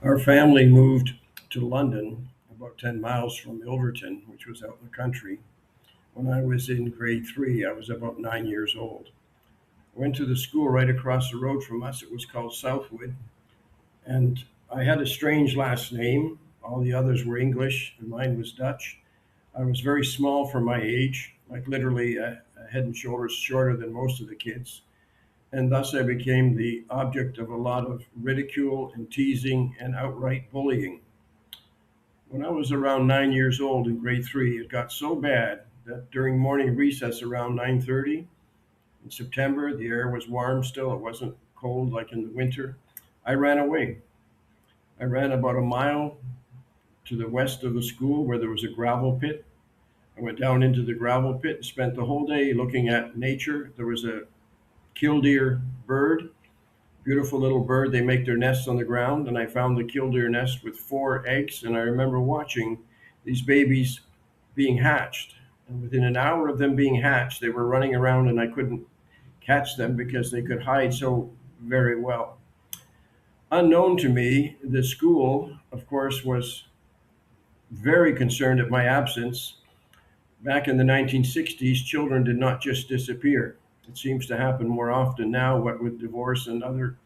Our family moved to London, about 10 miles from Ilverton, which was out in the country. When I was in grade three, I was about 9 years old. I went to the school right across the road from us. It was called Southwood. And I had a strange last name. All the others were English, and mine was Dutch. I was very small for my age, like literally a head and shoulders shorter than most of the kids. And thus I became the object of a lot of ridicule and teasing and outright bullying. When I was around 9 years old in grade three, it got so bad that during morning recess around 9:30 in September, the air was warm still. It wasn't cold like in the winter. I ran away. I ran about a mile to the west of the school where there was a gravel pit. I went down into the gravel pit and spent the whole day looking at nature. There was a killdeer bird, beautiful little bird. They make their nests on the ground, and I found the killdeer nest with four eggs. And I remember watching these babies being hatched. And within an hour of them being hatched, they were running around, and I couldn't catch them because they could hide so very well. Unknown to me, the school, of course, was very concerned at my absence. Back in the 1960s, children did not just disappear. It seems to happen more often now, what with divorce and other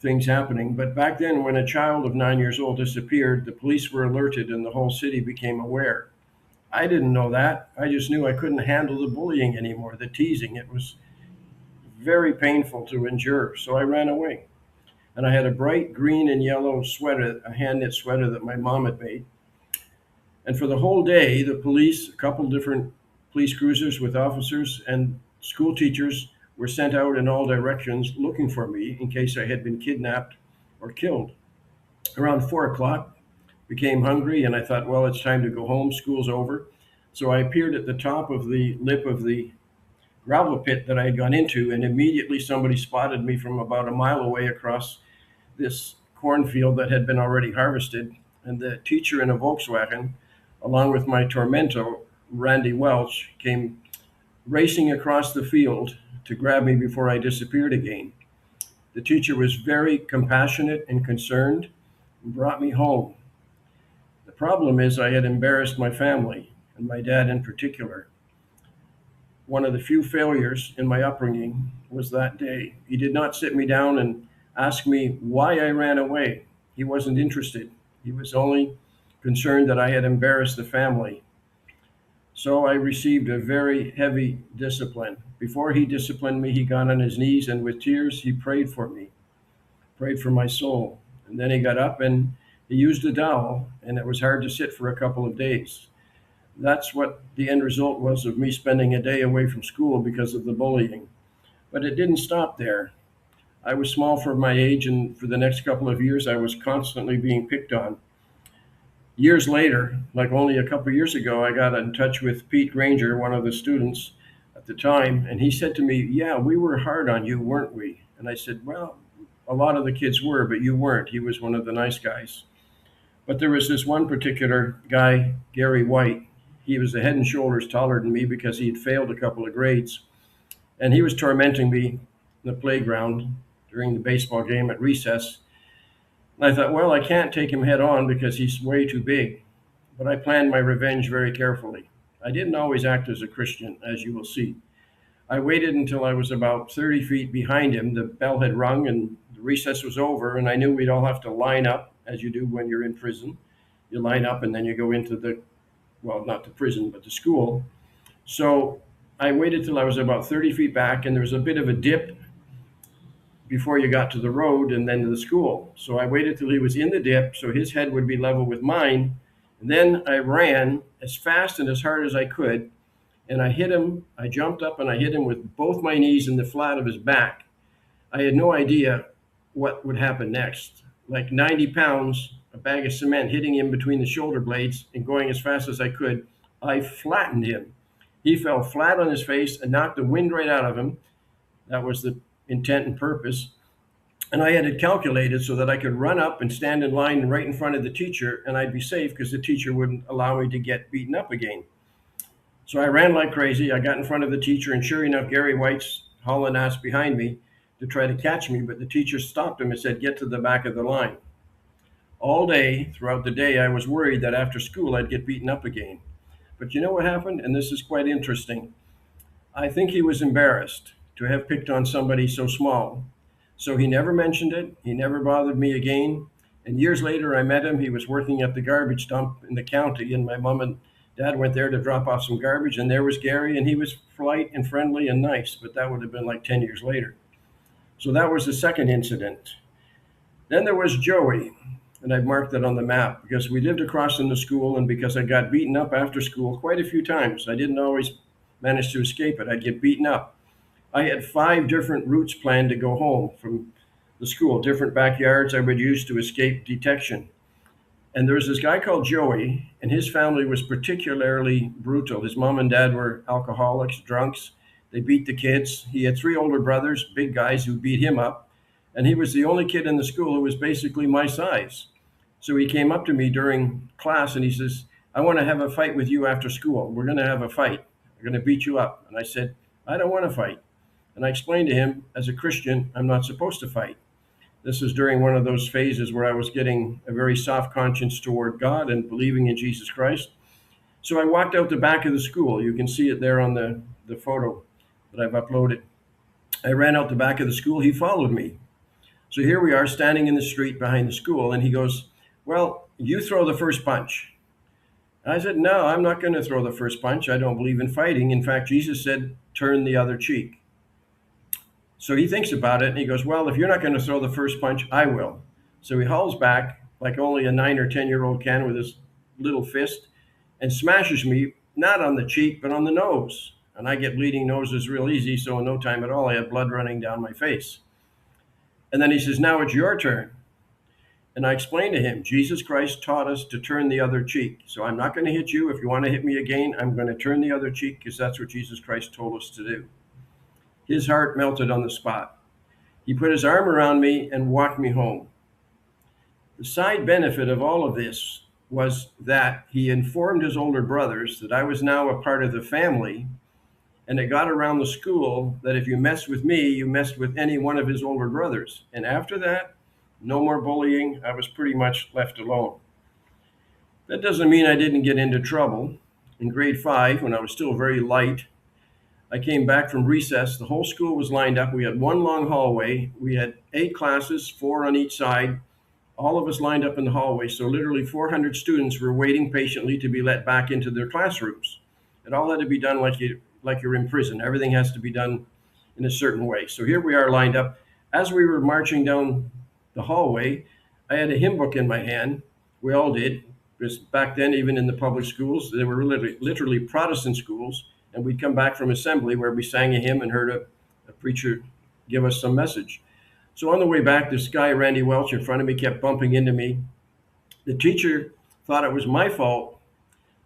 things happening. But back then, when a child of 9 years old disappeared, the police were alerted and the whole city became aware. I didn't know that. I just knew I couldn't handle the bullying anymore, the teasing. It was very painful to endure. So I ran away. And I had a bright green and yellow sweater, a hand knit sweater that my mom had made. And for the whole day, the police, a couple different police cruisers with officers and school teachers were sent out in all directions looking for me in case I had been kidnapped or killed. Around 4 o'clock, became hungry, and I thought, well, it's time to go home. School's over. So I appeared at the top of the lip of the gravel pit that I had gone into, and immediately somebody spotted me from about a mile away across this cornfield that had been already harvested. And the teacher in a Volkswagen, along with my tormento, Randy Welch, came racing across the field to grab me before I disappeared again. The teacher was very compassionate and concerned and brought me home. The problem is I had embarrassed my family, and my dad in particular. One of the few failures in my upbringing was that day. He did not sit me down and ask me why I ran away. He wasn't interested. He was only concerned that I had embarrassed the family. So I received a very heavy discipline. Before he disciplined me, he got on his knees and with tears he prayed for me, prayed for my soul. And then he got up and he used a dowel, and it was hard to sit for a couple of days. That's what the end result was of me spending a day away from school because of the bullying. But it didn't stop there. I was small for my age, and for the next couple of years, I was constantly being picked on. Years later, like only a couple of years ago, I got in touch with Pete Granger, one of the students at the time, and he said to me, "Yeah, we were hard on you, weren't we?" And I said, "Well, a lot of the kids were, but you weren't." He was one of the nice guys. But there was this one particular guy, Gary White. He was a head and shoulders taller than me because he had failed a couple of grades. And he was tormenting me in the playground during the baseball game at recess. And I thought, well, I can't take him head on because he's way too big. But I planned my revenge very carefully. I didn't always act as a Christian, as you will see. I waited until I was about 30 feet behind him. The bell had rung and the recess was over, and I knew we'd all have to line up, as you do when you're in prison. You line up and then you go into the, well, not the prison, but the school. So I waited till I was about 30 feet back, and there was a bit of a dip before you got to the road and then to the school. So I waited till he was in the dip so his head would be level with mine. And then I ran as fast and as hard as I could, and I hit him. I jumped up and I hit him with both my knees in the flat of his back. I had no idea what would happen next. Like 90 pounds, a bag of cement hitting him between the shoulder blades and going as fast as I could, I flattened him. He fell flat on his face and knocked the wind right out of him. That was the intent and purpose. And I had it calculated so that I could run up and stand in line right in front of the teacher, and I'd be safe because the teacher wouldn't allow me to get beaten up again. So I ran like crazy. I got in front of the teacher, and sure enough, Gary White's hauling ass behind me to try to catch me, but the teacher stopped him and said, "Get to the back of the line." All day, throughout the day, I was worried that after school I'd get beaten up again. But you know what happened? And this is quite interesting. I think he was embarrassed to have picked on somebody so small. So he never mentioned it. He never bothered me again. And years later, I met him. He was working at the garbage dump in the county, and my mom and dad went there to drop off some garbage. And there was Gary, and he was polite and friendly and nice. But that would have been like 10 years later. So that was the second incident. Then there was Joey, and I've marked that on the map because we lived across from the school, and because I got beaten up after school quite a few times. I didn't always manage to escape it. I'd get beaten up. I had 5 different routes planned to go home from the school, different backyards I would use to escape detection. And there was this guy called Joey, and his family was particularly brutal. His mom and dad were alcoholics, drunks. They beat the kids. He had 3 older brothers, big guys, who beat him up. And he was the only kid in the school who was basically my size. So he came up to me during class and he says, I want to have a fight with you after school. We're going to have a fight. I'm going to beat you up. And I said, I don't want to fight. And I explained to him, as a Christian, I'm not supposed to fight. This was during one of those phases where I was getting a very soft conscience toward God and believing in Jesus Christ. So I walked out the back of the school. You can see it there on the photo that I've uploaded. I ran out the back of the school. He followed me. So here we are standing in the street behind the school, and he goes, well, you throw the first punch. I said, no, I'm not going to throw the first punch. I don't believe in fighting. In fact, Jesus said, turn the other cheek. So he thinks about it and he goes, well, if you're not going to throw the first punch, I will. So he hauls back like only a 9 or 10-year-old can with his little fist and smashes me, not on the cheek, but on the nose. And I get bleeding noses real easy. So in no time at all, I had blood running down my face. And then he says, now it's your turn. And I explained to him, Jesus Christ taught us to turn the other cheek. So I'm not going to hit you. If you want to hit me again, I'm going to turn the other cheek because that's what Jesus Christ told us to do. His heart melted on the spot. He put his arm around me and walked me home. The side benefit of all of this was that he informed his older brothers that I was now a part of the family, and it got around the school that if you messed with me, you messed with any one of his older brothers. And after that, no more bullying. I was pretty much left alone. That doesn't mean I didn't get into trouble. In grade 5, when I was still very light, I came back from recess. The whole school was lined up. We had one long hallway. We had 8 classes, 4 on each side, all of us lined up in the hallway. So literally 400 students were waiting patiently to be let back into their classrooms. It all had to be done like you're in prison. Everything has to be done in a certain way. So here we are lined up. As we were marching down the hallway, I had a hymn book in my hand. We all did, because back then, even in the public schools, they were literally Protestant schools. And we'd come back from assembly where we sang a hymn and heard a preacher give us some message. So on the way back, this guy, Randy Welch, in front of me kept bumping into me. The teacher thought it was my fault.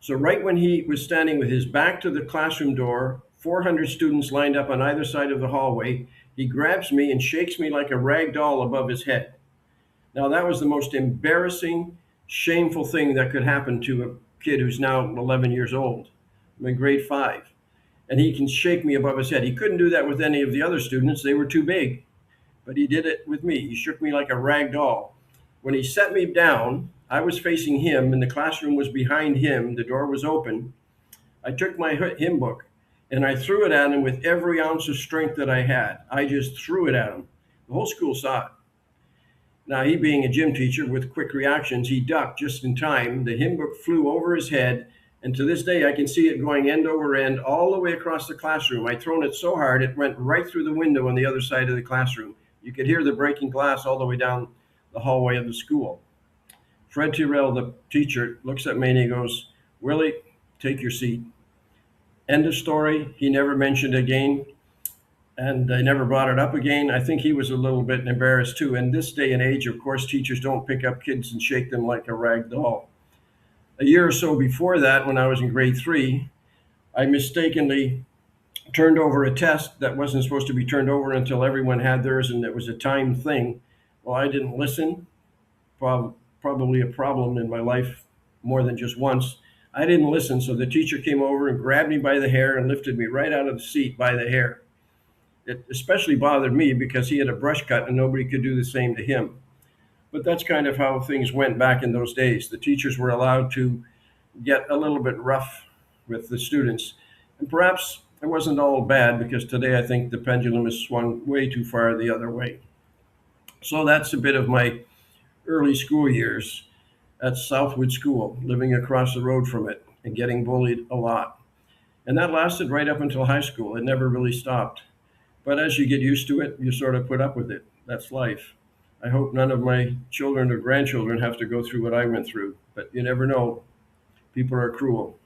So right when he was standing with his back to the classroom door, 400 students lined up on either side of the hallway, he grabs me and shakes me like a rag doll above his head. Now that was the most embarrassing, shameful thing that could happen to a kid who's now 11 years old. I'm in grade 5. And he can shake me above his head. He couldn't do that with any of the other students. They were too big. But he did it with me. He shook me like a rag doll. When he set me down, I was facing him, and the classroom was behind him. The door was open. I took my hymn book, and I threw it at him with every ounce of strength that I had. I just threw it at him. The whole school saw it. Now, he being a gym teacher with quick reactions, he ducked just in time. The hymn book flew over his head. And to this day, I can see it going end over end all the way across the classroom. I'd thrown it so hard, it went right through the window on the other side of the classroom. You could hear the breaking glass all the way down the hallway of the school. Fred Tyrrell, the teacher, looks at me and he goes, Willie, take your seat. End of story. He never mentioned it again, and they never brought it up again. I think he was a little bit embarrassed too. In this day and age, of course, teachers don't pick up kids and shake them like a rag doll. A year or so before that, when I was in grade 3, I mistakenly turned over a test that wasn't supposed to be turned over until everyone had theirs, and it was a timed thing. Well, I didn't listen. Probably a problem in my life more than just once. I didn't listen, so the teacher came over and grabbed me by the hair and lifted me right out of the seat by the hair. It especially bothered me because he had a brush cut and nobody could do the same to him. But that's kind of how things went back in those days. The teachers were allowed to get a little bit rough with the students. And perhaps it wasn't all bad because today I think the pendulum has swung way too far the other way. So that's a bit of my early school years at Southwood School, living across the road from it and getting bullied a lot. And that lasted right up until high school. It never really stopped. But as you get used to it, you sort of put up with it. That's life. I hope none of my children or grandchildren have to go through what I went through, but you never know. People are cruel.